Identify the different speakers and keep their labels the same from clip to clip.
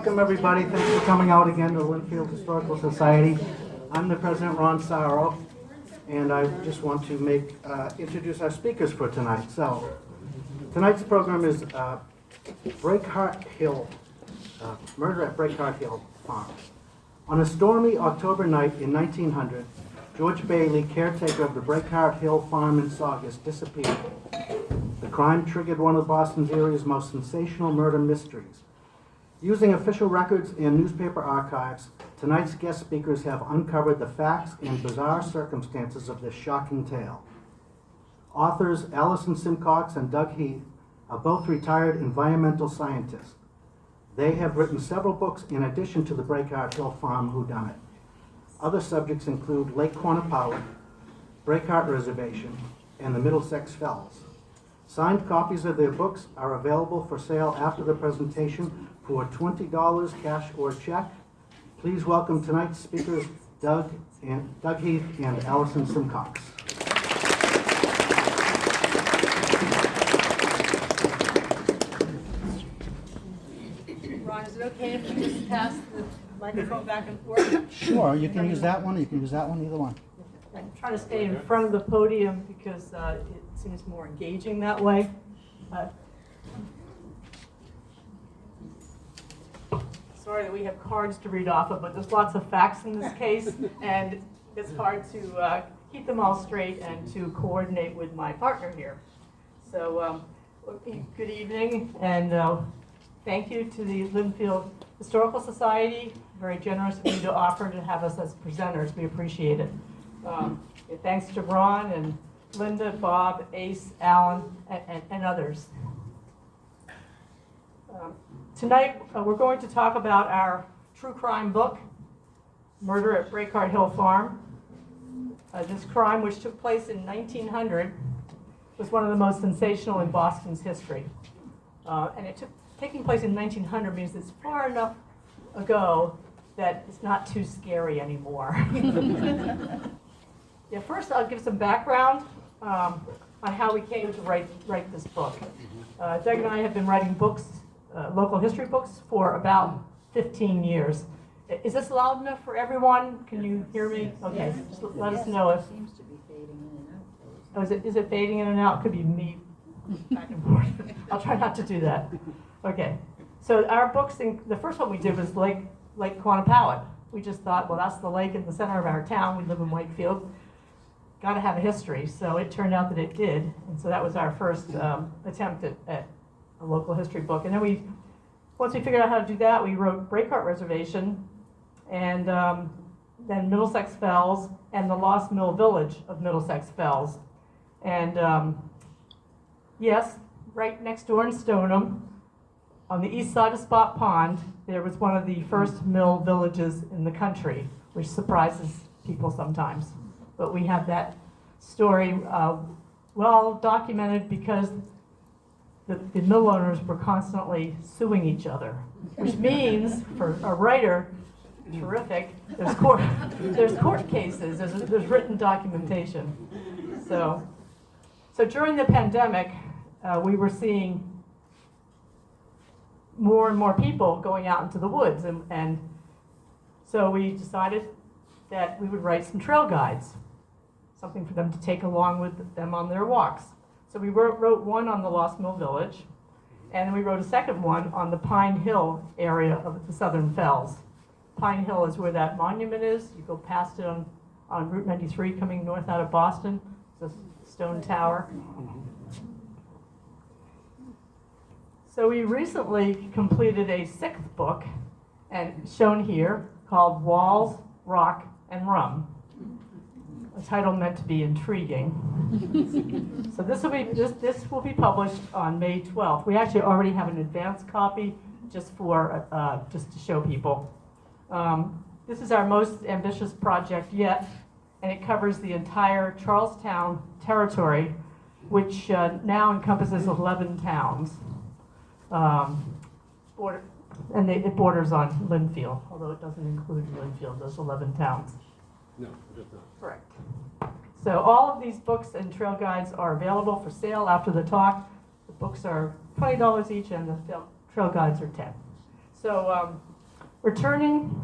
Speaker 1: Welcome, everybody. Thanks for coming out again to Lynnfield Historical Society. I'm the president, Ron Sorrow, and I just want to introduce our speakers for tonight. So, tonight's program is Breakheart Hill, Murder at Breakheart Hill Farm. On a stormy October night in 1900, George Bailey, caretaker of the Breakheart Hill Farm in Saugus, disappeared. The crime triggered one of Boston's area's most sensational murder mysteries. Using official records and newspaper archives, tonight's guest speakers have uncovered the facts and bizarre circumstances of this shocking tale. Authors Alison Simcox and Doug Heath are both retired environmental scientists. They have written several books in addition to the Breakheart Hill Farm whodunit. Other subjects include Lake Quannapowitt, Breakheart Reservation, and the Middlesex Fells. Signed copies of their books are available for sale after the presentation for $20 cash or check. Please welcome tonight's speakers, Doug Heath and Alison Simcox.
Speaker 2: Ron, is it okay if you just pass the microphone back and forth?
Speaker 1: Sure, you can use that one, or you can use that one, either one.
Speaker 2: I'm trying to stay in front of the podium because it seems more engaging that way. Sorry that we have cards to read off of, but there's lots of facts in this case, and it's hard to keep them all straight and to coordinate with my partner here. So, good evening, and thank you to the Lynnfield Historical Society. Very generous of you to offer to have us as presenters. We appreciate it. Thanks to Ron and Linda, Bob, Ace, Alan, and others. Tonight, we're going to talk about our true crime book, Murder at Breakheart Hill Farm. This crime, which took place in 1900, was one of the most sensational in Boston's history. And taking place in 1900 means it's far enough ago that it's not too scary anymore. Yeah, first I'll give some background on how we came to write this book. Doug and I have been writing books, local history books, for about 15 years. Is this loud enough for everyone? Can you hear me? Okay, just let us know if...
Speaker 3: It seems to be fading in and out.
Speaker 2: Oh, is it fading in and out? Could be me back and forth. I'll try not to do that. Okay, so our books, the first one we did was Lake Quannapowitt. We just thought, well, that's the lake in the center of our town. We live in Wakefield. Got to have a history, so it turned out that it did, and so that was our first attempt at a local history book. And then once we figured out how to do that, we wrote Breakheart Reservation, and then Middlesex Fells, and the Lost Mill Village of Middlesex Fells. And yes, right next door in Stoneham, on the east side of Spot Pond, there was one of the first mill villages in the country, which surprises people sometimes. But we have that story well documented because the mill owners were constantly suing each other, which means, for a writer, terrific, there's court cases, there's written documentation. So during the pandemic, we were seeing more and more people going out into the woods, and so we decided that we would write some trail guides, something for them to take along with them on their walks. So we wrote one on the Lost Mill Village, and then we wrote a second one on the Pine Hill area of the Southern Fells. Pine Hill is where that monument is. You go past it on Route 93 coming north out of Boston. It's a stone tower. So we recently completed a sixth book, and shown here, called Walls, Rock, and Rum. A title meant to be intriguing. So this will be published on May 12th. We actually already have an advance copy just to show people. This is our most ambitious project yet, and it covers the entire Charlestown territory, which now encompasses 11 towns. And it borders on Lynnfield, although it doesn't include Lynnfield, those 11 towns.
Speaker 4: No, it does not.
Speaker 2: Correct. So all of these books and trail guides are available for sale after the talk. The books are $20 each, and the trail guides are $10. So, returning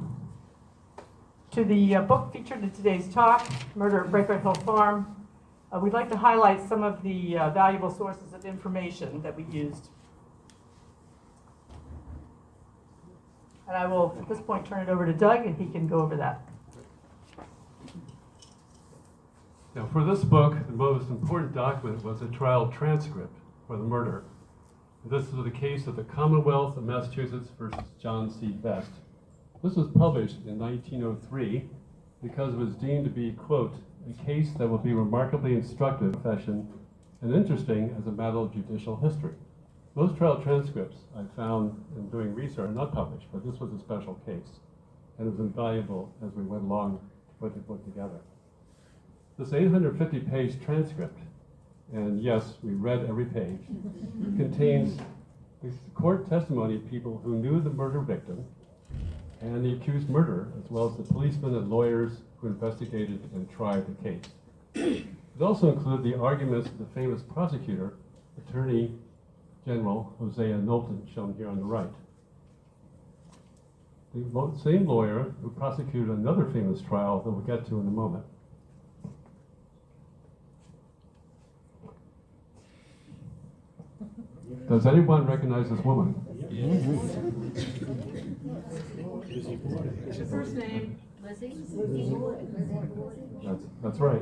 Speaker 2: to the book featured in today's talk, Murder at Breakheart Hill Farm, we'd like to highlight some of the valuable sources of information that we used. And I will, at this point, turn it over to Doug, and he can go over that.
Speaker 4: Now, for this book, the most important document was a trial transcript for the murder. This is the case of the Commonwealth of Massachusetts versus John C. Best. This was published in 1903 because it was deemed to be, quote, a case that will be remarkably instructive, profession, and interesting as a matter of judicial history. Most trial transcripts I found in doing research are not published, but this was a special case, and it was invaluable as we went along to put the book together. This 850-page transcript, and yes, we read every page, contains the court testimony of people who knew the murder victim and the accused murderer, as well as the policemen and lawyers who investigated and tried the case. It also included the arguments of the famous prosecutor, Attorney General Hosea Knowlton, shown here on the right. The same lawyer who prosecuted another famous trial that we'll get to in a moment. Does anyone recognize this woman?
Speaker 2: Her first name.
Speaker 3: Lizzie?
Speaker 4: That's right.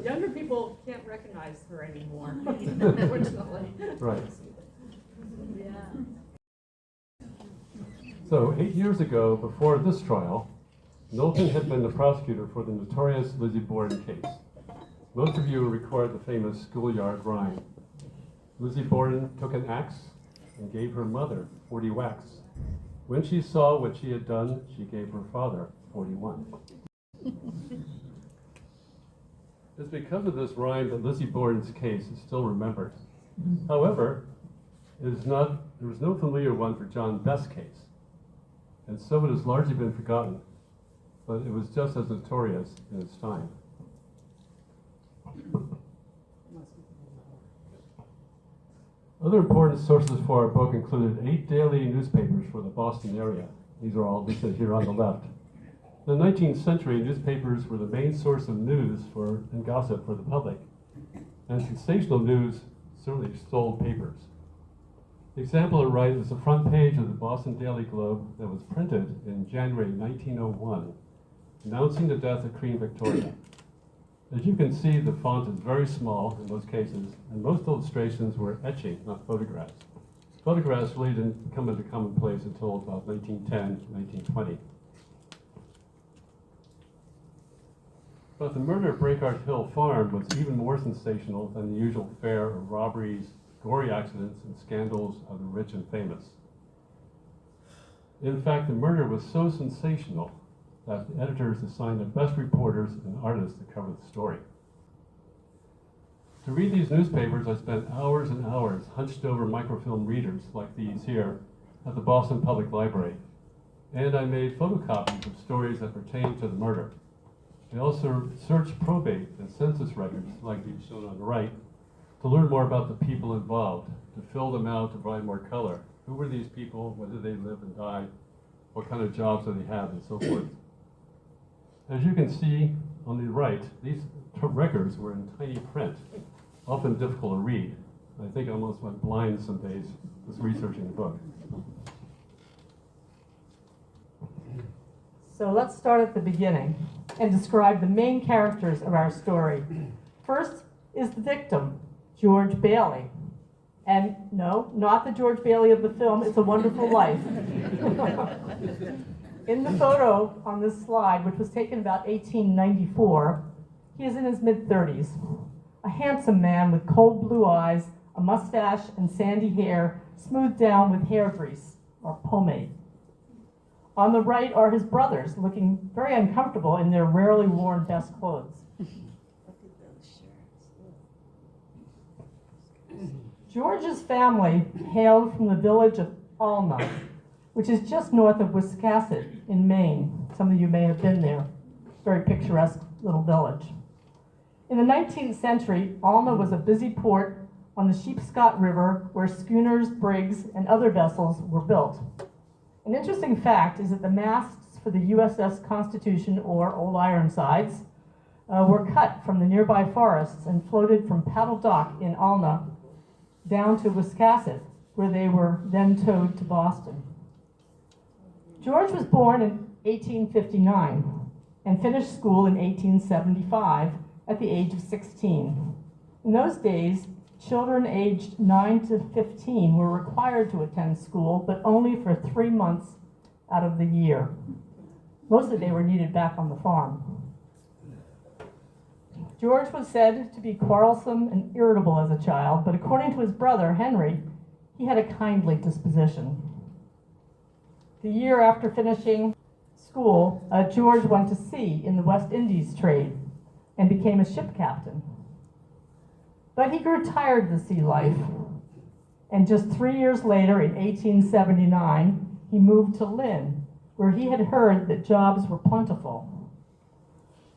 Speaker 2: Younger people can't recognize her anymore, unfortunately.
Speaker 4: Right.
Speaker 3: Yeah.
Speaker 4: So 8 years ago, before this trial, Knowlton had been the prosecutor for the notorious Lizzie Borden case. Most of you record the famous schoolyard rhyme. Lizzie Borden took an axe and gave her mother 40 whacks. When she saw what she had done, she gave her father 41. It's because of this rhyme that Lizzie Borden's case is still remembered. However, there was no familiar one for John Best's case, and so it has largely been forgotten, but it was just as notorious in its time. Other important sources for our book included 8 daily newspapers for the Boston area. These are all listed here on the left. In the 19th century, newspapers were the main source of news and gossip for the public, and sensational news certainly stole papers. The example on the right is the front page of the Boston Daily Globe that was printed in January 1901, announcing the death of Queen Victoria. As you can see, the font is very small in most cases, and most illustrations were etching, not photographs. Photographs really didn't come into commonplace until about 1910, 1920. But the murder at Breakheart Hill Farm was even more sensational than the usual fare of robberies, gory accidents, and scandals of the rich and famous. In fact, the murder was so sensational that the editors assigned the best reporters and artists to cover the story. To read these newspapers, I spent hours and hours hunched over microfilm readers like these here at the Boston Public Library, and I made photocopies of stories that pertained to the murder. I also searched probate and census records, like these shown on the right, to learn more about the people involved, to fill them out, to provide more color. Who were these people? When did they live and die? What kind of jobs did they have, and so forth. As you can see on the right, these records were in tiny print, often difficult to read. I think I almost went blind some days just researching the book.
Speaker 2: So let's start at the beginning and describe the main characters of our story. First is the victim, George Bailey. And no, not the George Bailey of the film, It's a Wonderful Life. In the photo on this slide, which was taken about 1894, he is in his mid-30s. A handsome man with cold blue eyes, a mustache, and sandy hair smoothed down with hair grease, or pomade. On the right are his brothers, looking very uncomfortable in their rarely worn best clothes. George's family hailed from the village of Alma, which is just north of Wiscasset in Maine. Some of you may have been there. Very picturesque little village. In the 19th century, Alma was a busy port on the Sheepscot River where schooners, brigs, and other vessels were built. An interesting fact is that the masts for the USS Constitution, or Old Ironsides, were cut from the nearby forests and floated from Paddle Dock in Alna down to Wiscasset, where they were then towed to Boston. George was born in 1859 and finished school in 1875 at the age of 16. In those days, children aged 9 to 15 were required to attend school, but only for 3 months out of the year. Mostly they were needed back on the farm. George was said to be quarrelsome and irritable as a child, but according to his brother, Henry, he had a kindly disposition. The year after finishing school, George went to sea in the West Indies trade and became a ship captain. But he grew tired of the sea life, and just 3 years later, in 1879, he moved to Lynn, where he had heard that jobs were plentiful.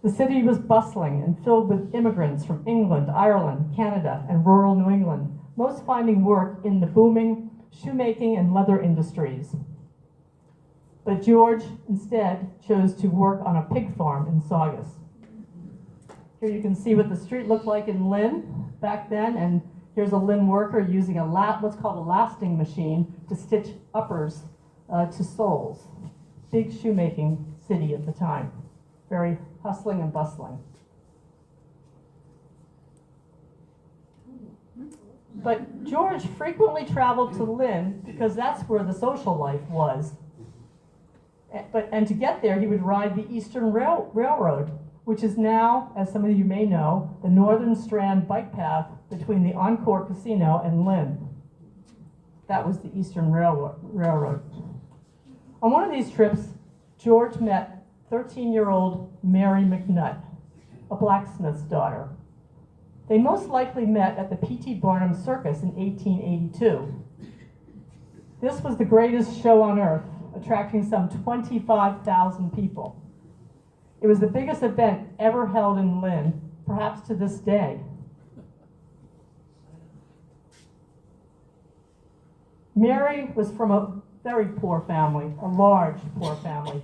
Speaker 2: The city was bustling and filled with immigrants from England, Ireland, Canada, and rural New England, most finding work in the booming shoemaking and leather industries. But George instead chose to work on a pig farm in Saugus. Here you can see what the street looked like in Lynn back then, and here's a Lynn worker using what's called a lasting machine to stitch uppers to soles. Big shoemaking city at the time. Very hustling and bustling. But George frequently traveled to Lynn because that's where the social life was. And to get there, he would ride the Eastern Railroad, which is now, as some of you may know, the Northern Strand bike path between the Encore Casino and Lynn. That was the Eastern Railroad. On one of these trips, George met 13-year-old Mary McNutt, a blacksmith's daughter. They most likely met at the P.T. Barnum Circus in 1882. This was the greatest show on earth, attracting some 25,000 people. It was the biggest event ever held in Lynn, perhaps to this day. Mary was from a very poor family, a large poor family.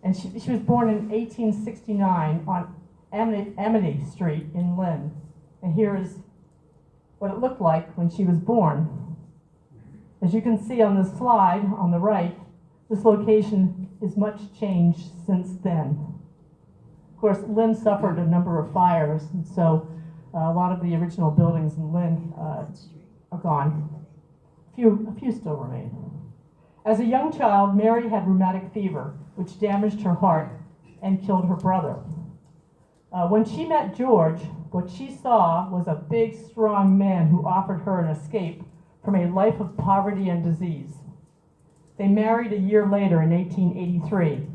Speaker 2: And she was born in 1869 on Amity Street in Lynn. And here is what it looked like when she was born. As you can see on the slide on the right, this location is much changed since then. Of course, Lynn suffered a number of fires, and so a lot of the original buildings in Lynn are gone. A few still remain. As a young child, Mary had rheumatic fever, which damaged her heart and killed her brother. When she met George, what she saw was a big, strong man who offered her an escape from a life of poverty and disease. They married a year later in 1883.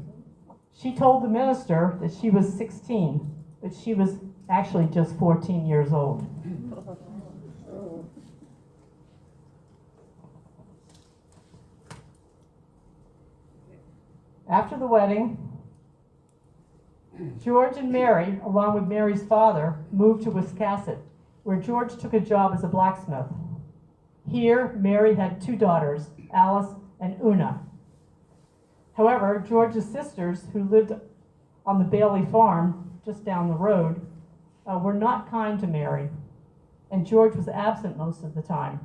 Speaker 2: She told the minister that she was 16, but she was actually just 14 years old. After the wedding, George and Mary, along with Mary's father, moved to Wiscasset, where George took a job as a blacksmith. Here, Mary had 2 daughters, Alice and Una. However, George's sisters, who lived on the Bailey farm just down the road, were not kind to Mary, and George was absent most of the time.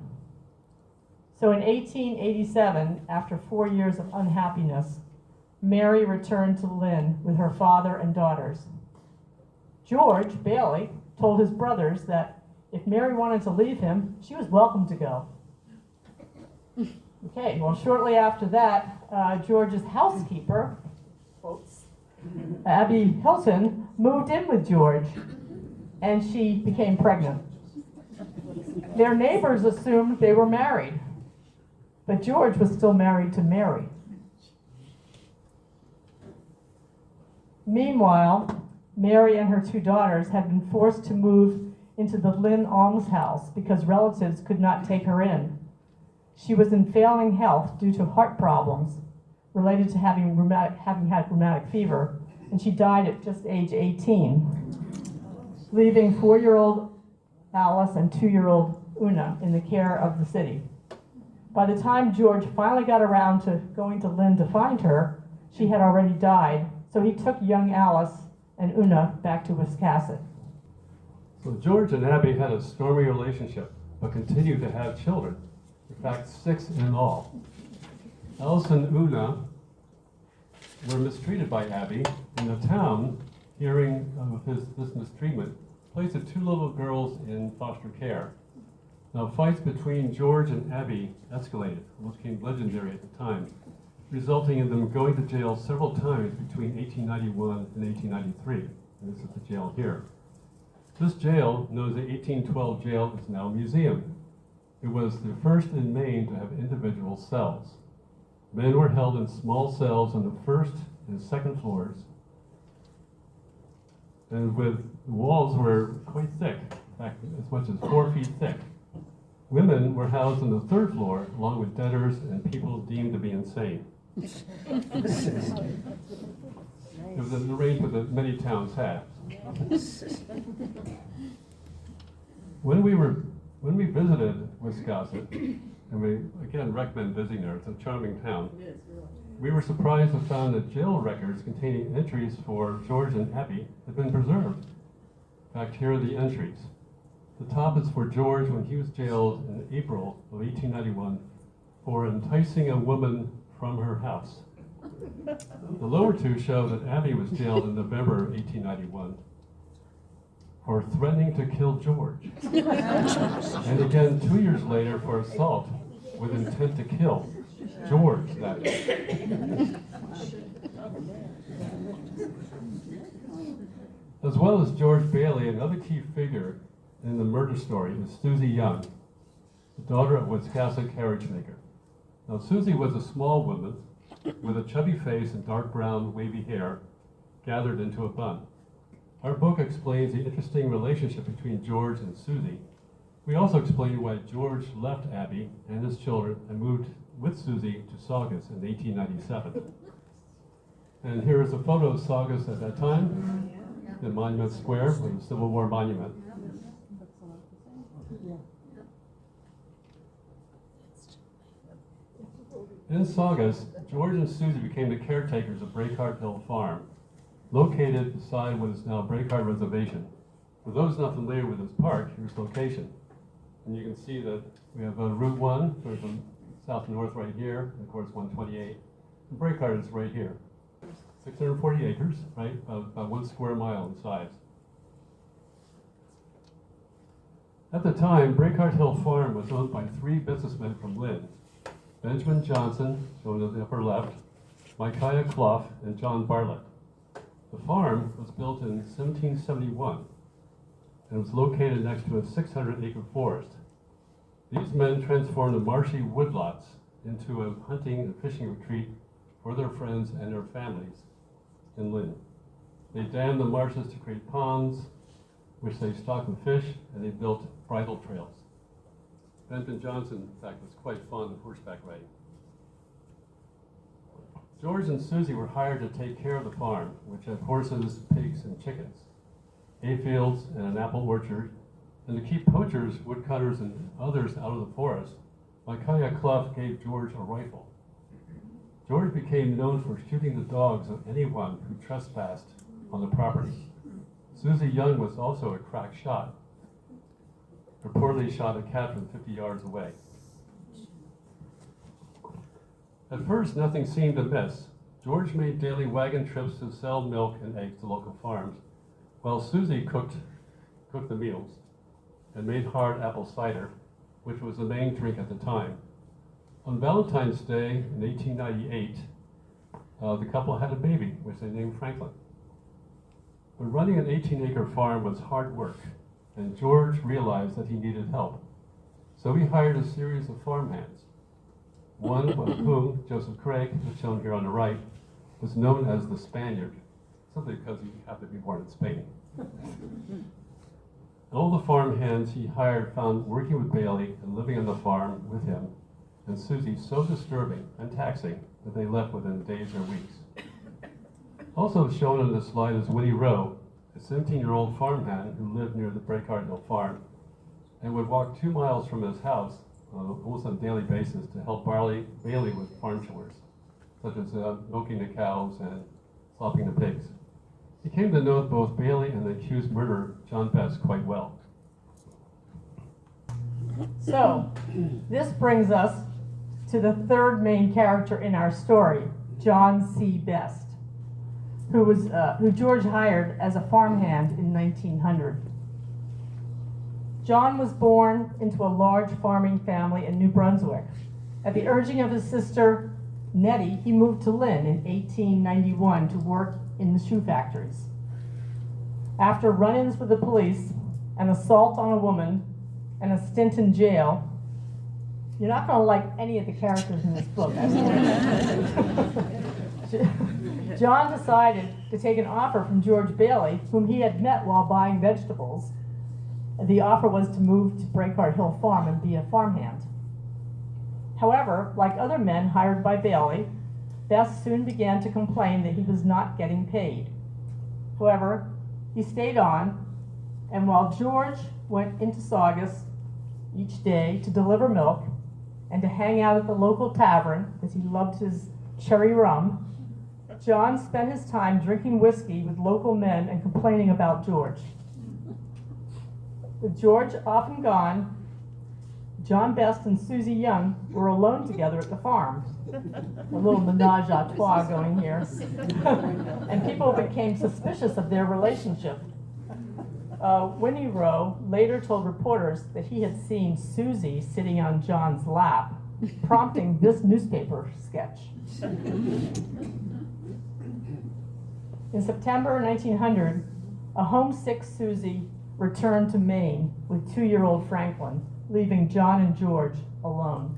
Speaker 2: So in 1887, after 4 years of unhappiness, Mary returned to Lynn with her father and daughters. George, Bailey, told his brothers that if Mary wanted to leave him, she was welcome to go. Okay, well, shortly after that, George's housekeeper, quotes, Abby Hilton, moved in with George, and she became pregnant. Their neighbors assumed they were married, but George was still married to Mary. Meanwhile, Mary and her 2 daughters had been forced to move into the Lynn almshouse because relatives could not take her in. She was in failing health due to heart problems related to having had rheumatic fever, and she died at just age 18, leaving 4-year-old Alice and 2-year-old Una in the care of the city. By the time George finally got around to going to Lynn to find her, she had already died, so he took young Alice and Una back to Wiscasset.
Speaker 4: So George and Abby had a stormy relationship, but continued to have children. In fact, 6 in all. Alison and Una were mistreated by Abby, and the town, hearing of this mistreatment, placed the 2 little girls in foster care. Now, fights between George and Abby escalated, almost became legendary at the time, resulting in them going to jail several times between 1891 and 1893. And this is the jail here. This jail, known as the 1812 jail, is now a museum. It was the first in Maine to have individual cells. Men were held in small cells on the first and second floors, and the walls were quite thick, in fact, as much as 4 feet thick. Women were housed on the 3rd floor, along with debtors and people deemed to be insane. It was an arrangement that many towns had. When we visited Wiscasset, and we again recommend visiting there, it's a charming town, we were surprised to find that jail records containing entries for George and Abby had been preserved. In fact, here are the entries. The top is for George when he was jailed in April of 1891 for enticing a woman from her house. The lower 2 show that Abby was jailed in November 1891 for threatening to kill George. And again 2 years later for assault with intent to kill George, that is. As well as George Bailey, another key figure in the murder story is Susie Young, the daughter of Wiscasset carriage maker. Now, Susie was a small woman with a chubby face and dark brown wavy hair gathered into a bun. Our book explains the interesting relationship between George and Susie. We also explain why George left Abby and his children and moved with Susie to Saugus in 1897. And here is a photo of Saugus at that time, the Monument Square, with the Civil War monument. In Saugus, George and Susie became the caretakers of Breakheart Hill Farm, located beside what is now Breakheart Reservation. For those not familiar with this park, here's the location. And you can see that we have Route 1, sort of from south to north right here, and of course 128. And Breakheart is right here. 640 acres, right? About 1 square mile in size. At the time, Breakheart Hill Farm was owned by 3 businessmen from Lynn: Benjamin Johnson, shown in the upper left, Micaiah Clough, and John Bartlett. The farm was built in 1771 and was located next to a 600-acre forest. These men transformed the marshy woodlots into a hunting and fishing retreat for their friends and their families in Lynn. They dammed the marshes to create ponds, which they stocked with fish, and they built bridle trails. Benjamin Johnson, in fact, was quite fond of horseback riding. George and Susie were hired to take care of the farm, which had horses, pigs, and chickens, hay fields, and an apple orchard, and to keep poachers, woodcutters, and others out of the forest. Micaiah Clough gave George a rifle. George became known for shooting the dogs of anyone who trespassed on the property. Susie Young was also a crack shot, reportedly shot a cat from 50 yards away. At first, nothing seemed amiss. George made daily wagon trips to sell milk and eggs to local farms, while Susie cooked the meals and made hard apple cider, which was the main drink at the time. On Valentine's Day in 1898, the couple had a baby, which they named Franklin. But running an 18-acre farm was hard work, and George realized that he needed help. So he hired a series of farmhands. One of whom, Joseph Craig, who's shown here on the right, was known as the Spaniard, simply because he happened to be born in Spain. All the farmhands he hired found working with Bailey and living on the farm with him and Susie so disturbing and taxing that they left within days or weeks. Also shown on this slide is Winnie Rowe, a 17-year-old farmhand who lived near the Breakheart Hill Farm and would walk 2 miles from his house almost on a daily basis to help Bailey with farm chores, such as milking the cows and slopping the pigs. He came to know both Bailey and the accused murderer, John Best, quite well.
Speaker 2: So, this brings us to the third main character in our story, John C. Best, who George hired as a farmhand in 1900. John was born into a large farming family in New Brunswick. At the urging of his sister, Nettie, he moved to Lynn in 1891 to work in the shoe factories. After run-ins with the police, an assault on a woman, and a stint in jail, you're not going to like any of the characters in this book. John decided to take an offer from George Bailey, whom he had met while buying vegetables. The offer was to move to Breakheart Hill Farm and be a farmhand. However, like other men hired by Bailey, Best soon began to complain that he was not getting paid. However, he stayed on, and while George went into Saugus each day to deliver milk and to hang out at the local tavern because he loved his cherry rum, John spent his time drinking whiskey with local men and complaining about George. With George often gone, John Best and Susie Young were alone together at the farm. A little menage a trois going here. And people became suspicious of their relationship. Winnie Rowe later told reporters that he had seen Susie sitting on John's lap, prompting this newspaper sketch. In September 1900, a homesick Susie returned to Maine with 2-year-old Franklin, leaving John and George alone.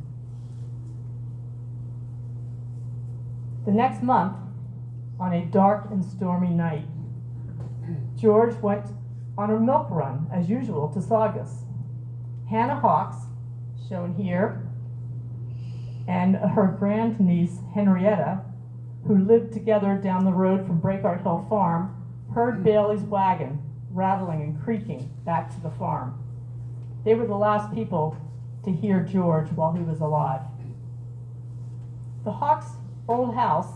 Speaker 2: The next month, on a dark and stormy night, George went on a milk run, as usual, to Saugus. Hannah Hawks, shown here, and her grandniece, Henrietta, who lived together down the road from Breakheart Hill Farm, heard Bailey's wagon rattling and creaking back to the farm. They were the last people to hear George while he was alive. The Hawks' old house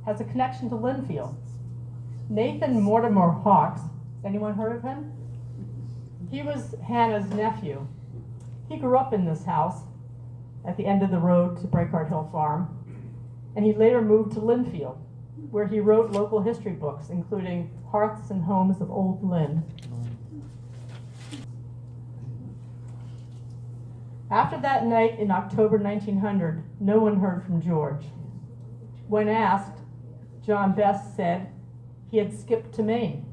Speaker 2: has a connection to Lynnfield. Nathan Mortimer Hawks, anyone heard of him? He was Hannah's nephew. He grew up in this house at the end of the road to Breakheart Hill Farm, and he later moved to Lynnfield, where he wrote local history books, including Hearths and Homes of Old Lynn. After that night in October 1900, no one heard from George. When asked, John Best said he had skipped to Maine.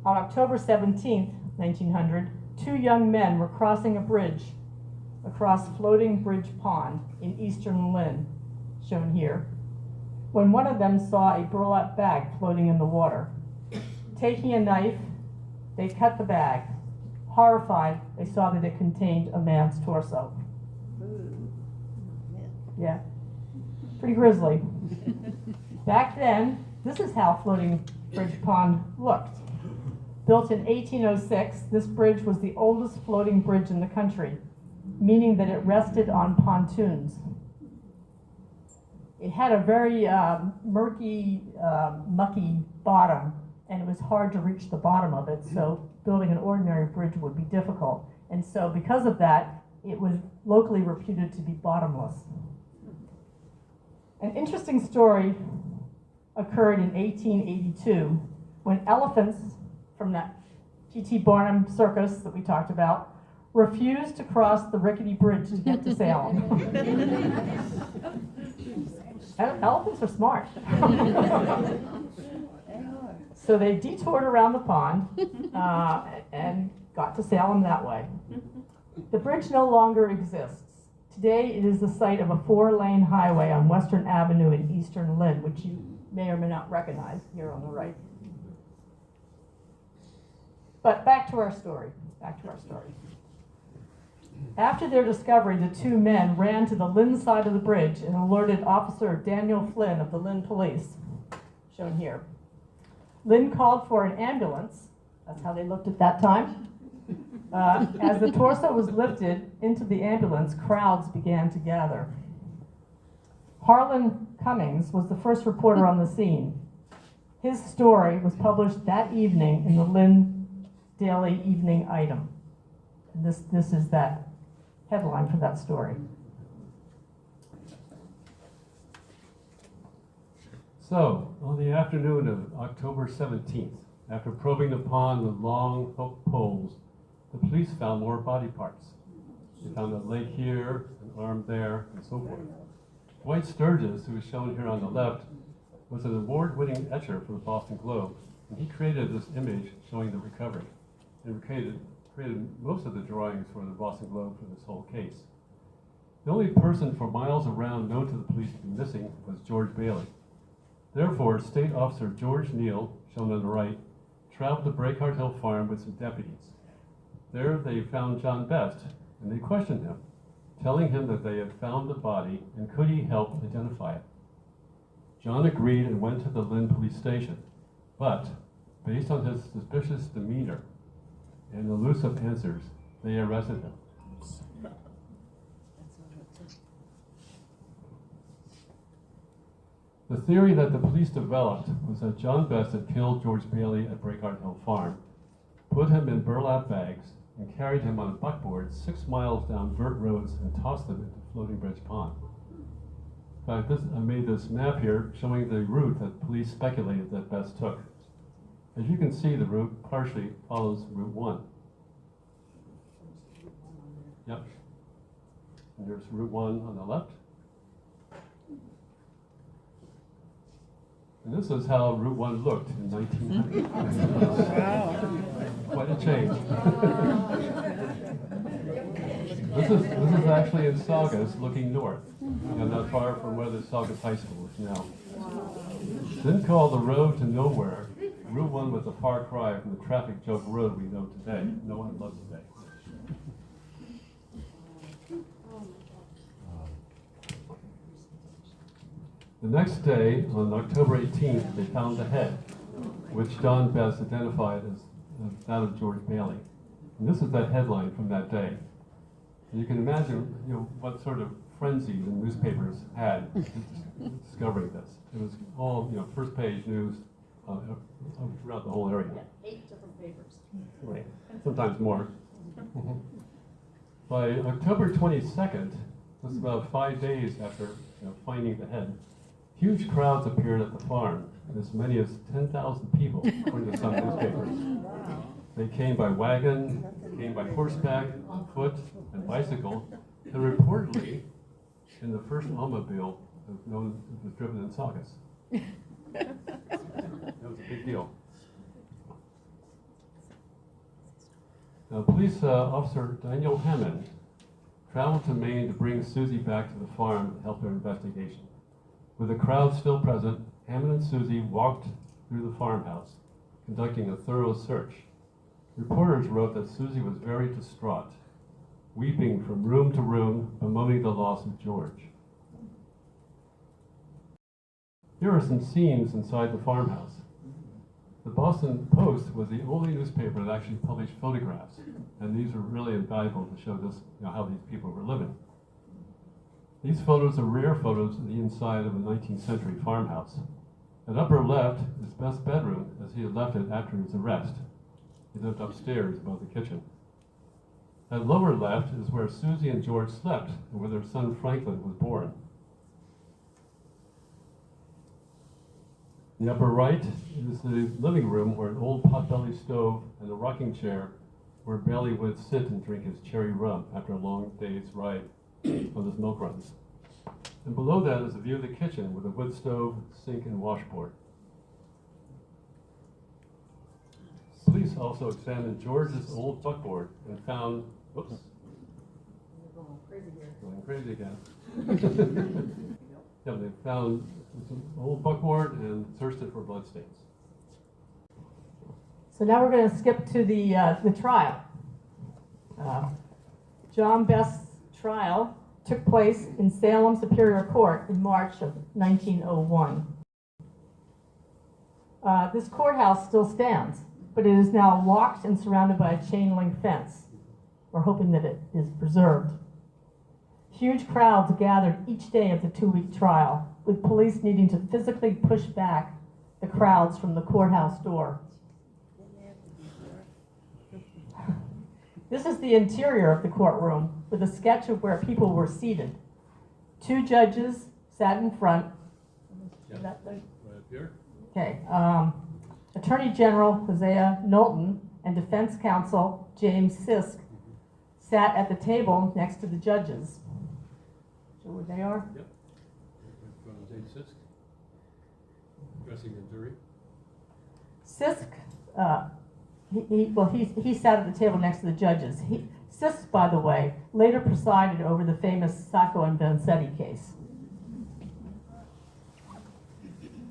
Speaker 2: On October 17, 1900, 2 young men were crossing a bridge across Floating Bridge Pond in eastern Lynn, shown here, when one of them saw a burlap bag floating in the water. Taking a knife, they cut the bag. Horrified, they saw that it contained a man's torso. Yeah, pretty grisly. Back then, this is how Floating Bridge Pond looked. Built in 1806, this bridge was the oldest floating bridge in the country, meaning that it rested on pontoons. It had a very murky, mucky bottom, and it was hard to reach the bottom of it, so building an ordinary bridge would be difficult. And so because of that, it was locally reputed to be bottomless. An interesting story occurred in 1882 when elephants from that P.T. Barnum circus that we talked about refused to cross the rickety bridge to get to Salem. Elephants are smart. So they detoured around the pond and got to Salem that way. The bridge no longer exists. Today it is the site of a 4-lane highway on Western Avenue in eastern Lynn, which you may or may not recognize here on the right. But back to our story. After their discovery, the 2 men ran to the Lynn side of the bridge and alerted Officer Daniel Flynn of the Lynn Police, shown here. Lynn called for an ambulance, that's how they looked at that time, As the torso was lifted into the ambulance, crowds began to gather. Harlan Cummings was the first reporter on the scene. His story was published that evening in the Lynn Daily Evening Item. And this is that headline for that story.
Speaker 4: So, on the afternoon of October 17th, after probing upon the long hook poles, the police found more body parts. They found a leg here, an arm there, and so forth. Dwight Sturgis, who is shown here on the left, was an award-winning etcher for the Boston Globe, and he created this image showing the recovery, and created most of the drawings for the Boston Globe for this whole case. The only person for miles around known to the police to be missing was George Bailey. Therefore, State Officer George Neal, shown on the right, traveled to Breakheart Hill Farm with some deputies. There they found John Best, and they questioned him, telling him that they had found the body and could he help identify it. John agreed and went to the Lynn police station, but based on his suspicious demeanor and elusive answers, they arrested him. The theory that the police developed was that John Best had killed George Bailey at Breakheart Hill Farm, put him in burlap bags, and carried him on a buckboard 6 miles down dirt roads and tossed him into Floating Bridge Pond. In fact, I made this map here showing the route that police speculated that Best took. As you can see, the route partially follows Route 1. Yep. And there's Route 1 on the left. And this is how Route 1 looked in 1900. Quite a change. This is actually in Saugus, looking north, and not far from where the Saugus High School is now. Then called the road to nowhere, Route 1 was a far cry from the traffic joke road we know today. No one loves today. The next day, on October 18th, they found the head, which John Best identified as that of George Bailey. And this is that headline from that day. And you can imagine, what sort of frenzy the newspapers had discovering this. It was all, first page news throughout the whole area.
Speaker 3: Yeah, 8 different papers.
Speaker 4: Right, sometimes more. By October 22nd, this is about 5 days after finding the head, huge crowds appeared at the farm, as many as 10,000 people, according to some newspapers. They came by wagon, came by horseback, on foot, and bicycle, and reportedly in the first automobile that was driven in Saugus. That was a big deal. Now, police officer Daniel Hammond traveled to Maine to bring Susie back to the farm to help their investigation. With the crowd still present, Hammond and Susie walked through the farmhouse, conducting a thorough search. Reporters wrote that Susie was very distraught, weeping from room to room, bemoaning the loss of George. Here are some scenes inside the farmhouse. The Boston Post was the only newspaper that actually published photographs, and these are really invaluable to show this, how these people were living. These photos are rare photos of the inside of a 19th century farmhouse. At upper left is Best's bedroom as he had left it after his arrest. He lived upstairs above the kitchen. At lower left is where Susie and George slept and where their son Franklin was born. The upper right is the living room where an old potbelly stove and a rocking chair where Bailey would sit and drink his cherry rum after a long day's ride on his milk runs. And below that is a view of the kitchen with a wood stove, sink, and washboard. Police also examined George's old buckboard and found, whoops, going crazy again. Yeah, they found some old buckboard and searched it for bloodstains.
Speaker 2: So now we're going to skip to the trial. John Best's trial took place in Salem Superior Court in March of 1901. This courthouse still stands, but it is now locked and surrounded by a chain link fence. We're hoping that it is preserved. Huge crowds gathered each day of the 2-week trial, with police needing to physically push back the crowds from the courthouse door. This is the interior of the courtroom, with a sketch of where people were seated. 2 judges sat in front.
Speaker 4: Yeah.
Speaker 2: Is that the-
Speaker 4: Right up here.
Speaker 2: Okay. Attorney General Hosea Knowlton and Defense Counsel James Sisk sat at the table next to the judges. So where they are?
Speaker 4: Yep. From James Sisk. Addressing the jury.
Speaker 2: Sisk, he sat at the table next to the judges. Sisk, by the way, later presided over the famous Sacco and Vanzetti case.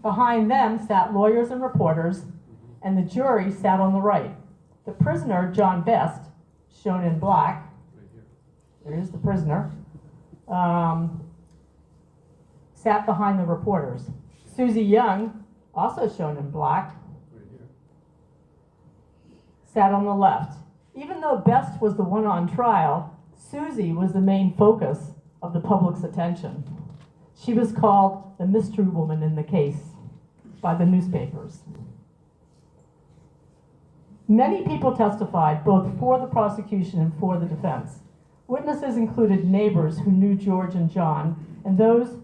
Speaker 2: Behind them sat lawyers and reporters, and the jury sat on the right. The prisoner, John Best, shown in black,
Speaker 4: Right here.
Speaker 2: there is the prisoner, sat behind the reporters. Susie Young, also shown in black,
Speaker 4: Right here.
Speaker 2: sat on the left. Even though Best was the one on trial, Susie was the main focus of the public's attention. She was called the mystery woman in the case by the newspapers. Many people testified, both for the prosecution and for the defense. Witnesses included neighbors who knew George and John, and those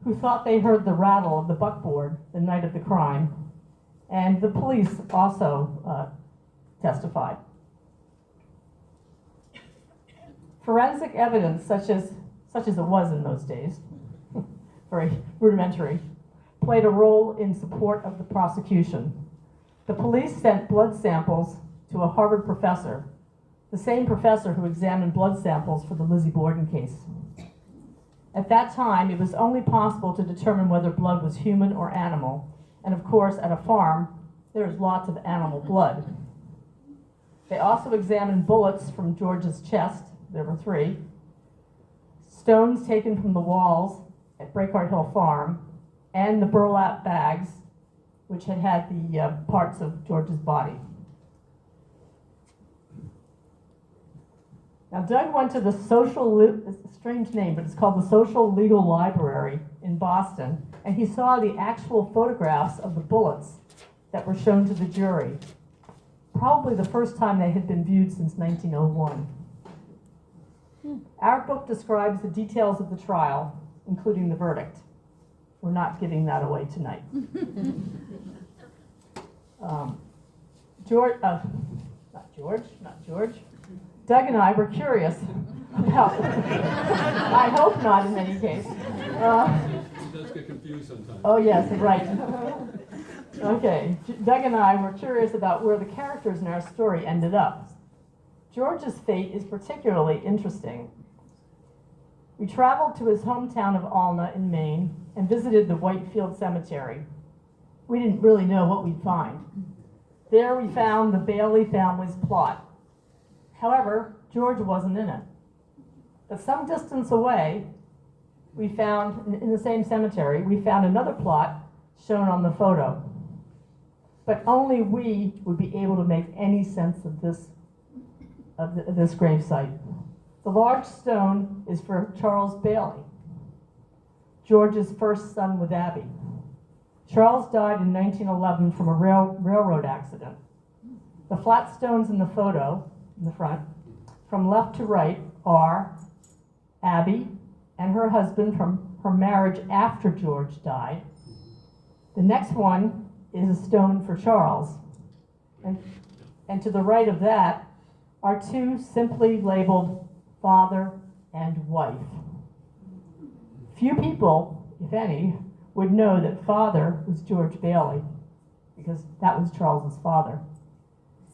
Speaker 2: who thought they heard the rattle of the buckboard the night of the crime, and the police also testified. Forensic evidence, such as it was in those days, very rudimentary, played a role in support of the prosecution. The police sent blood samples to a Harvard professor, the same professor who examined blood samples for the Lizzie Borden case. At that time, it was only possible to determine whether blood was human or animal, and of course, at a farm, there's lots of animal blood. They also examined bullets from George's chest, there were 3, stones taken from the walls at Breakheart Hill Farm, and the burlap bags, which had the parts of George's body. Now, Doug went to the it's a strange name, but it's called the Social Legal Library in Boston, and he saw the actual photographs of the bullets that were shown to the jury, probably the first time they had been viewed since 1901. Our book describes the details of the trial, including the verdict. We're not giving that away tonight. Doug and I were curious about, I hope not in any case.
Speaker 4: It does get confused sometimes.
Speaker 2: Oh yes, right. Okay, Doug and I were curious about where the characters in our story ended up. George's fate is particularly interesting. We traveled to his hometown of Alna in Maine and visited the Wakefield Cemetery. We didn't really know what we'd find. There we found the Bailey family's plot. However, George wasn't in it. But some distance away, we found, in the same cemetery, we found another plot shown on the photo. But only we would be able to make any sense of this grave site. The large stone is for Charles Bailey, George's first son with Abby. Charles died in 1911 from a railroad accident. The flat stones in the photo, in the front, from left to right, are Abby and her husband from her marriage after George died. The next one is a stone for Charles. And to the right of that are 2 simply labeled father and wife. Few people, if any, would know that father was George Bailey, because that was Charles's father.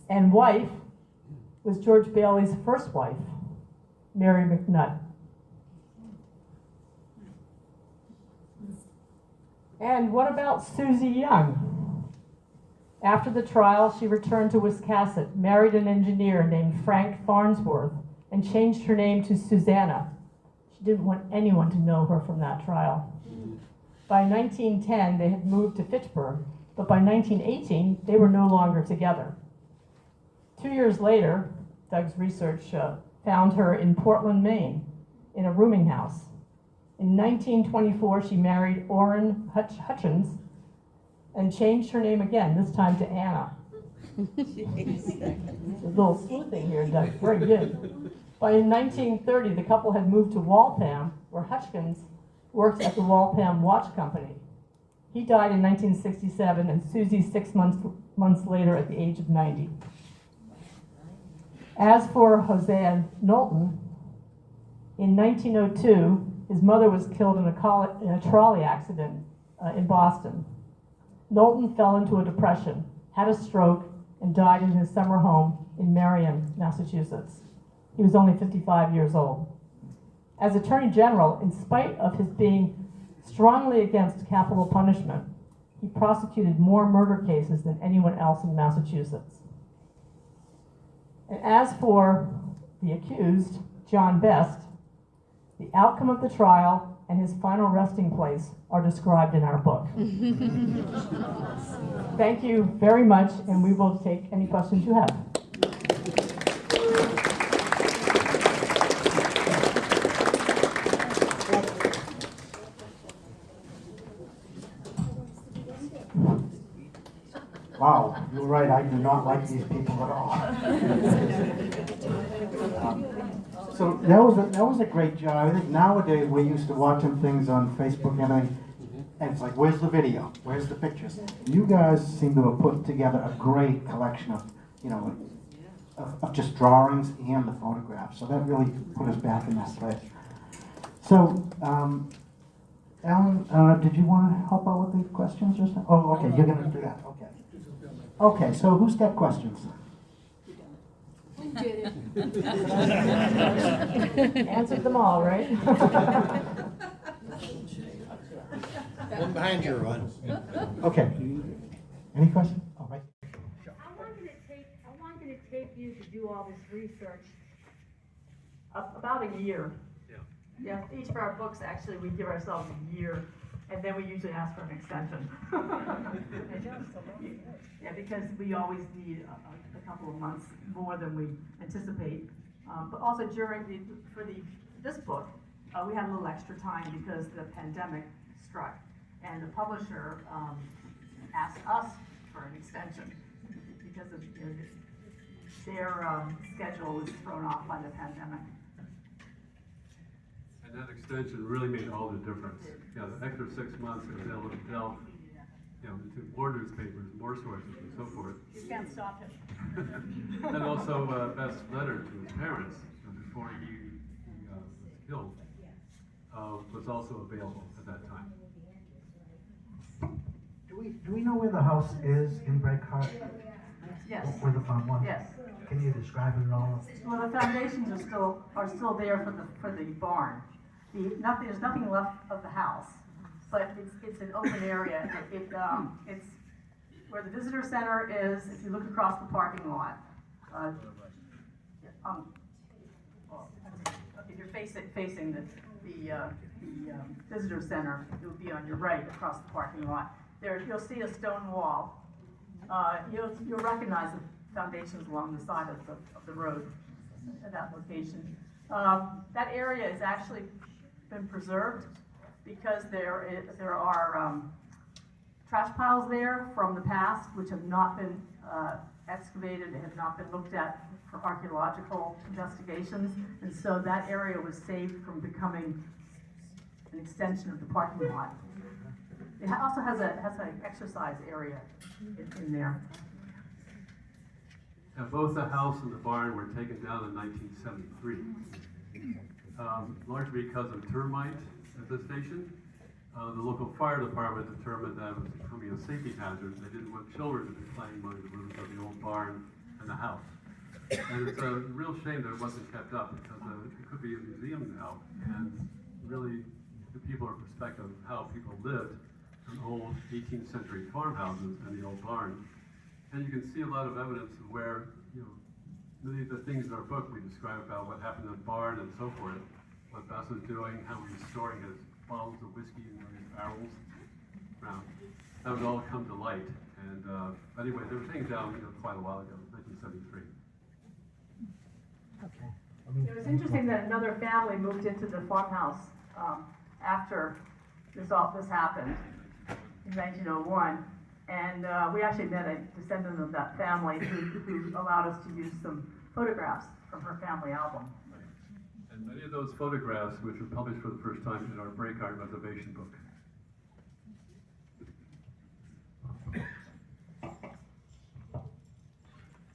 Speaker 2: And wife was George Bailey's first wife, Mary McNutt. And what about Susie Young? After the trial, she returned to Wiscasset, married an engineer named Frank Farnsworth, and changed her name to Susanna. She didn't want anyone to know her from that trial. By 1910, they had moved to Fitchburg, but by 1918, they were no longer together. 2 years later, Doug's research found her in Portland, Maine, in a rooming house. In 1924, she married Orrin Hutchins and changed her name again, this time to Anna. A little sleuthing here, Doug. Very good. By 1930, the couple had moved to Waltham, where Hutchins worked at the Waltham Watch Company. He died in 1967, and Susie 6 months later at the age of 90. As for Hosea Knowlton, in 1902, his mother was killed in a trolley accident in Boston. Knowlton fell into a depression, had a stroke, and died in his summer home in Merriam, Massachusetts. He was only 55 years old. As Attorney General, in spite of his being strongly against capital punishment, he prosecuted more murder cases than anyone else in Massachusetts. And as for the accused, John Best, the outcome of the trial and his final resting place are described in our book. Thank you very much, and we will take any questions you have.
Speaker 1: Wow, you're right, I do not like these people at all. So that was a great job. I think nowadays we're used to watching things on Facebook and it's like, where's the video? Where's the pictures? You guys seem to have put together a great collection of, of just drawings and the photographs. So that really put us back in that place. So, Alan, did you want to help out with the questions or something? Oh, okay, you're going to do that. Okay. Okay, so who's got questions?
Speaker 3: We did it.
Speaker 2: Answered them all, right?
Speaker 5: One behind you, Ron.
Speaker 1: Okay. Any questions? All right.
Speaker 6: How long did it take you to do all this research?
Speaker 2: About a year.
Speaker 4: Yeah.
Speaker 2: Yeah, each of our books, actually, we give ourselves a year, and then we usually ask for an extension. Yeah, because we always need a couple of months more than we anticipate. But also this book, we had a little extra time because the pandemic struck, and the publisher asked us for an extension because of their schedule was thrown off by the pandemic.
Speaker 4: And that extension really made all the difference. The extra 6 months was able to delve, into more newspapers, more sources, and so forth.
Speaker 2: You can't stop him.
Speaker 4: And also, Beth's letter to his parents before he was killed was also available at that time.
Speaker 1: Do we know where the house is in Breakheart?
Speaker 2: Yes.
Speaker 1: Where the farm was?
Speaker 2: Yes.
Speaker 1: Can you describe it at all?
Speaker 2: Well, the foundations are still there for the barn. There's nothing left of the house, but it's an open area. It's where the visitor center is. If you look across the parking lot, if you're facing the visitor center, it would be on your right across the parking lot. There, you'll see a stone wall. You'll recognize the foundations along the side of the road at that location. That area has actually been preserved because there are trash piles there from the past which have not been excavated and have not been looked at for archaeological investigations, and so that area was saved from becoming an extension of the parking lot. It also has an exercise area in there.
Speaker 4: Both the house and the barn were taken down in 1973, largely because of termite at the station. The local fire department determined that it was becoming a safety hazard. They didn't want children to be playing among the roofs of the old barn and the house. And it's a real shame that it wasn't kept up because it could be a museum now, and really give people a perspective of how people lived in old 18th century farmhouses and the old barn. And you can see a lot of evidence of where, many of the things in our book we describe about what happened in the barn and so forth, what Bess was doing, how he was storing his bottles of whiskey in his barrels around. That would all come to light. And anyway, they were taken down quite a while ago, 1973.
Speaker 1: Okay.
Speaker 2: It was interesting that another family moved into the farmhouse after all this happened in 1901. And we actually met a descendant of that family who allowed us to use some photographs from her family album.
Speaker 4: And many of those photographs, which were published for the first time in our Breakheart Reservation book.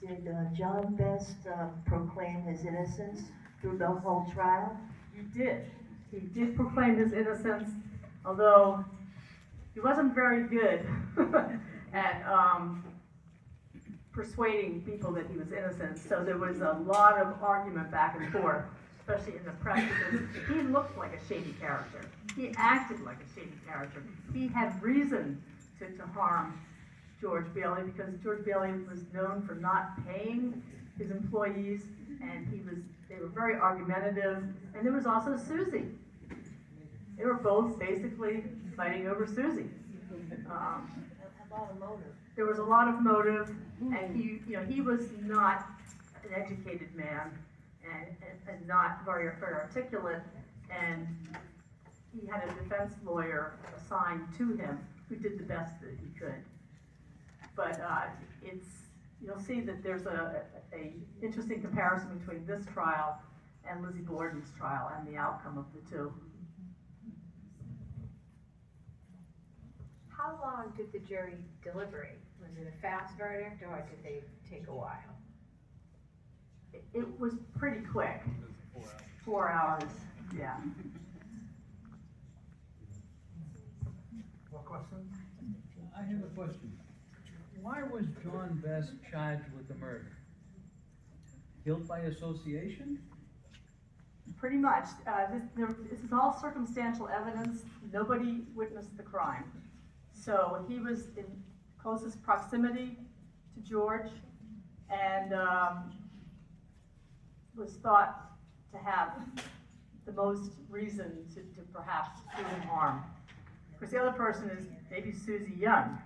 Speaker 7: Did John Best proclaim his innocence through the whole trial?
Speaker 2: He did. He did proclaim his innocence, although he wasn't very good at persuading people that he was innocent. So there was a lot of argument back and forth, especially in the press, because he looked like a shady character. He acted like a shady character. He had reason to harm George Bailey, because George Bailey was known for not paying his employees, and they were very argumentative. And there was also Susie. They were both basically fighting over Susie.
Speaker 7: A lot of motive.
Speaker 2: There was a lot of motive, and he was not an educated man, and not very articulate, and he had a defense lawyer assigned to him who did the best that he could. But you'll see that there's a interesting comparison between this trial and Lizzie Borden's trial and the outcome of the two.
Speaker 3: How long did the jury deliberate? Was it a fast verdict or did they take a while?
Speaker 2: It was pretty quick. 4 hours, yeah.
Speaker 1: More questions?
Speaker 5: I have a question. Why was John Best charged with the murder? Guilt by association?
Speaker 2: Pretty much. This is all circumstantial evidence. Nobody witnessed the crime. So he was in closest proximity to George, and was thought to have the most reason to perhaps do him harm. Of course, the other person is maybe Susie Young.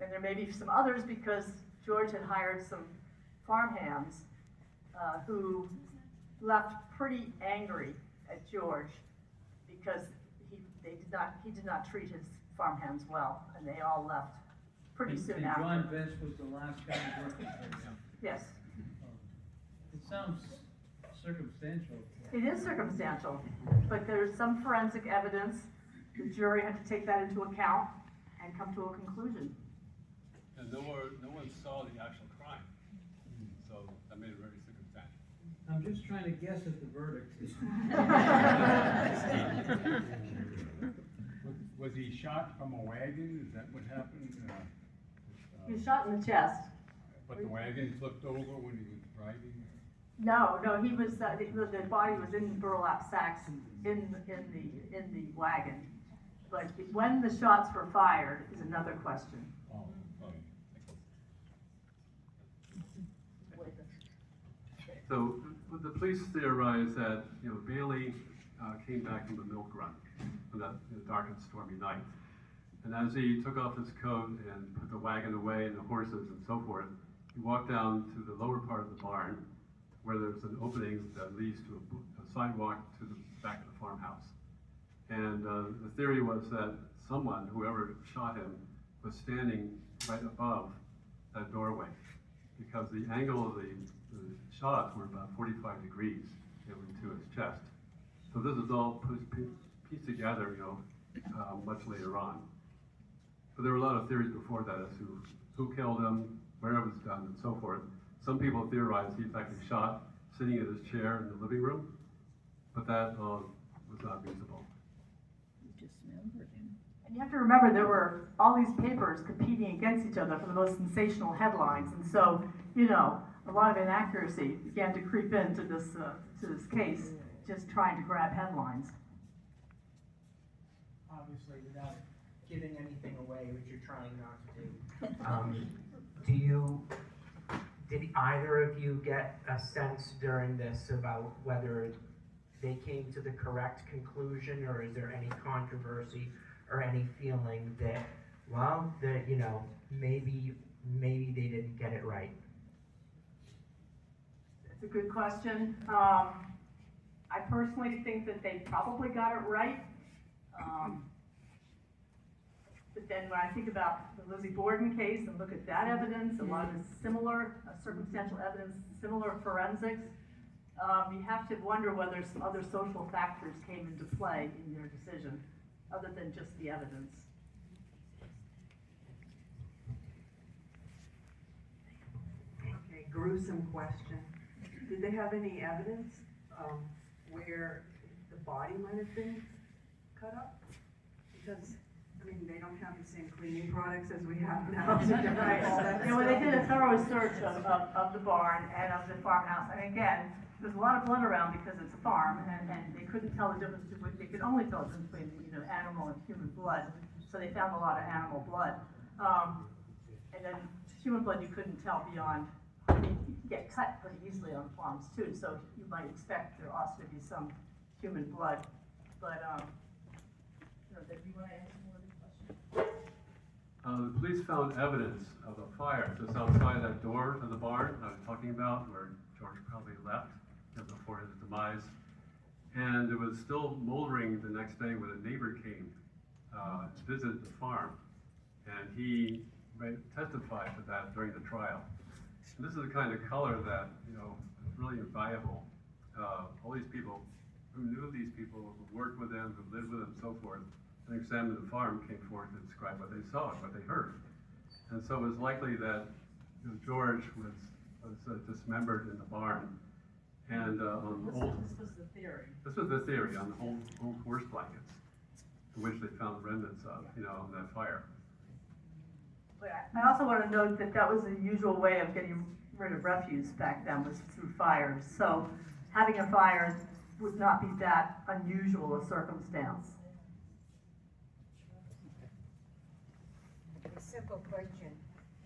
Speaker 2: And there may be some others, because George had hired some farmhands who left pretty angry at George because he did not treat his farmhands well, and they all left pretty soon
Speaker 5: And
Speaker 2: after.
Speaker 5: John Best was the last guy working for him.
Speaker 2: Yes,
Speaker 5: It sounds circumstantial.
Speaker 2: it is circumstantial, but there's some forensic evidence. The jury had to take that into account and come to a conclusion.
Speaker 4: And no one saw the actual crime, so that made it very circumstantial.
Speaker 5: I'm just trying to guess at the verdict.
Speaker 8: Was he shot from a wagon? Is that what happened?
Speaker 2: He was shot in the chest.
Speaker 8: But the wagon flipped over when he was driving?
Speaker 2: No, he was, the body was in burlap sacks in the wagon. But when the shots were fired is another question.
Speaker 8: Oh.
Speaker 4: So the police theorize that Bailey came back from the milk run on that dark and stormy night, and as he took off his coat and put the wagon away and the horses and so forth, he walked down to the lower part of the barn where there's an opening that leads to a sidewalk to the back of the farmhouse. And the theory was that someone, whoever shot him, was standing right above that doorway, because the angle of the shots were about 45 degrees into his chest. So this is all pieced together, much later on. But there were a lot of theories before that as to who killed him, where it was done, and so forth. Some people theorize he's actually shot sitting in his chair in the living room, but that was not reasonable.
Speaker 2: And you have to remember there were all these papers competing against each other for the most sensational headlines, and so a lot of inaccuracy began to creep into this case, just trying to grab headlines.
Speaker 9: Obviously, without giving anything away, which you're trying not to do. Did either of you get a sense during this about whether they came to the correct conclusion, or is there any controversy or any feeling that, maybe they didn't get it right?
Speaker 2: It's It's a good question. I personally think that they probably got it right. But then when I think about the Lizzie Borden case and look at that evidence, a lot of the similar circumstantial evidence, similar forensics, you have to wonder whether some other social factors came into play in their decision, other than just the evidence.
Speaker 10: Okay, gruesome question. Did they have any evidence where the body might have been cut up? Because, I mean, they don't have the same cleaning products as we have now.
Speaker 2: Right. And when they did a thorough search of the barn and of the farmhouse, and again, there's a lot of blood around because it's a farm, and they couldn't tell the difference between, they could only tell the difference between, animal and human blood. So they found a lot of animal blood. And then human blood you couldn't tell beyond, you get cut pretty easily on farms too, so you might expect there also to be some human blood. But, do you want to answer more of the question?
Speaker 4: The police found evidence of a fire just outside that door of the barn I was talking about, where George probably left before his demise. And it was still moldering the next day when a neighbor came to visit the farm. And he testified to that during the trial. And this is the kind of color that, is really invaluable. All these people who knew these people, who worked with them, who lived with them, and so forth, and examined the farm, came forward to describe what they saw, what they heard. And so it was likely that George was dismembered in the barn. And on
Speaker 2: This was the theory.
Speaker 4: This was the theory on the old horse blankets, which they found remnants of, on that fire.
Speaker 2: But I also want to note that that was the usual way of getting rid of refuse back then, was through fires. So having a fire would not be that unusual a circumstance.
Speaker 11: A simple question,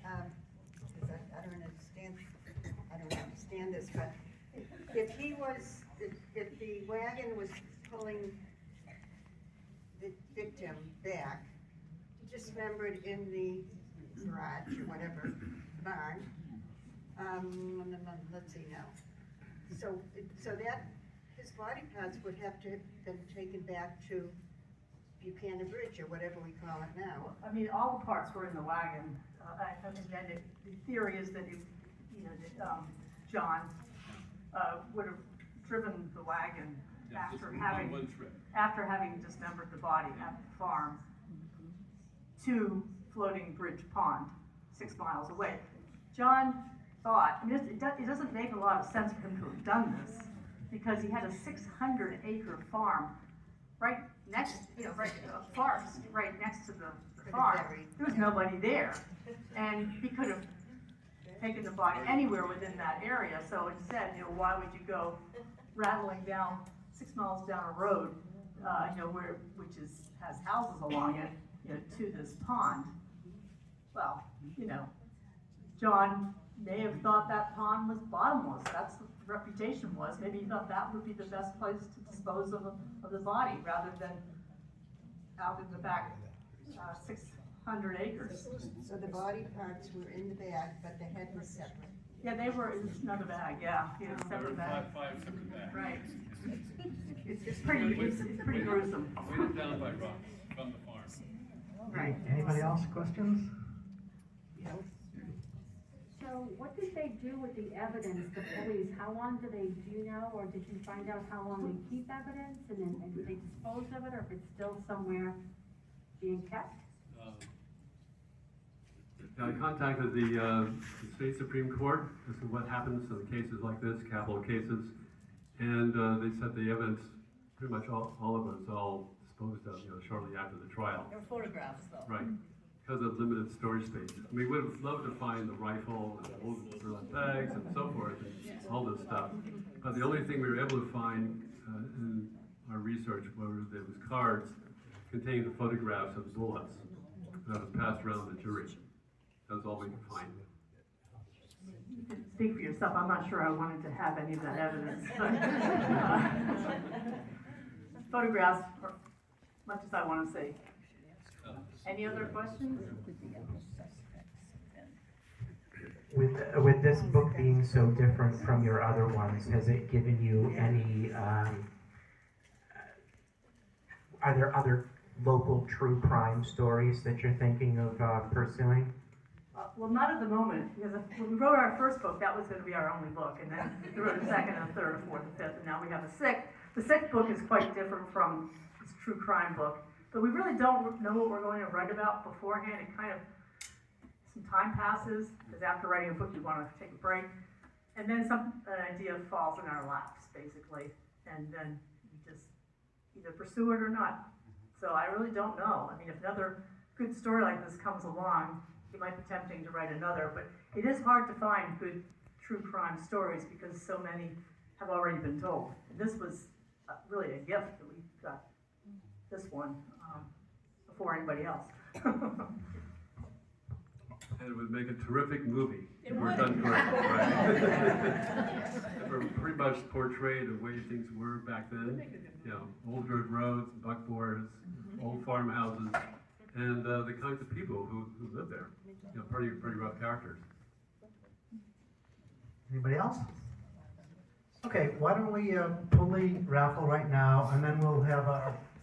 Speaker 11: because I don't understand this, but if the wagon was pulling the victim back, dismembered in the garage or whatever, barn, let's see now. So that, his body parts would have to have been taken back to Buchanan Bridge or whatever we call it now.
Speaker 2: I mean, all the parts were in the wagon. The theory is that John would have driven the wagon after having dismembered the body at the farm to Floating Bridge Pond, 6 miles away. John thought, it doesn't make a lot of sense for him to have done this, because he had a 600-acre farm right next, forest right next to the farm. There was nobody there, and he could have taken the body anywhere within that area. So instead, why would you go rattling down 6 miles down a road, has houses along it, to this pond? Well, John may have thought that pond was bottomless. That's what the reputation was. Maybe he thought that would be the best place to dispose of the body, rather than out in the back 600 acres.
Speaker 11: So the body parts were in the bag, but the head was separate.
Speaker 2: Yeah, they were in another bag, separate bag.
Speaker 4: Five separate bags.
Speaker 2: Right. It's pretty gruesome.
Speaker 4: Weighted down by rocks from the farm.
Speaker 2: Right.
Speaker 1: Anybody else, questions?
Speaker 6: So what did they do with the evidence, the police? How long do you know, or did you find out how long they keep evidence, and do they dispose of it, or if it's still somewhere being kept?
Speaker 4: I contacted the state Supreme Court as to what happens in cases like this, capital cases, and they said the evidence, pretty much all of it was all disposed of, shortly after the trial.
Speaker 2: There were photographs, though.
Speaker 4: Right, because of limited storage space. I mean, we would have loved to find the rifle and old burlap bags and so forth, and all this stuff. But the only thing we were able to find in our research was there was cards containing the photographs of bullets that was passed around the jury. That's all we could find.
Speaker 2: You can speak for yourself. I'm not sure I wanted to have any of that evidence. Photographs are much as I want to say. Any other questions?
Speaker 9: with this book being so different from your other ones, has it given you any, are there other local true crime stories that you're thinking of pursuing?
Speaker 2: Well, not at the moment, because when we wrote our first book, that was going to be our only book, and then we wrote a second, and a third, a fourth, a fifth, and now we have a sixth. The sixth book is quite different from this true crime book, but we really don't know what we're going to write about beforehand. It kind of, some time passes, because after writing a book, you want to take a break, and then an idea falls in our laps, basically, and then we just either pursue it or not. So I really don't know. I mean, if another good story like this comes along, it might be tempting to write another, but it is hard to find good true crime stories because so many have already been told. And this was really a gift that we got this one before anybody else.
Speaker 4: And it would make a terrific movie.
Speaker 2: It
Speaker 4: if we're
Speaker 2: would.
Speaker 4: done correctly, right? We're pretty much portrayed the way things were back then. You know, old dirt roads, buckboards, old farmhouses, and the kinds of people who live there. You know, pretty rough characters.
Speaker 1: Anybody else? Okay, why don't we pull the raffle right now, and then we'll have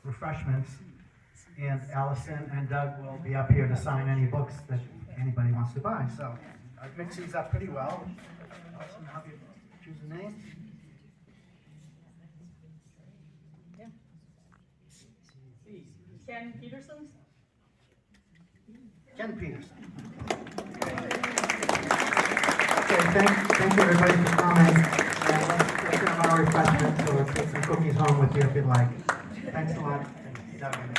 Speaker 1: refreshments, and Alison and Doug will be up here to sign any books that anybody wants to buy. So I've mixed these up pretty well. Alison, how do you choose a name?
Speaker 2: Ken Peterson?
Speaker 1: Ken Peterson. Okay, thank you everybody for coming. And let's have our refreshments, or take some cookies home with you if you'd like. Thanks a lot. Doug and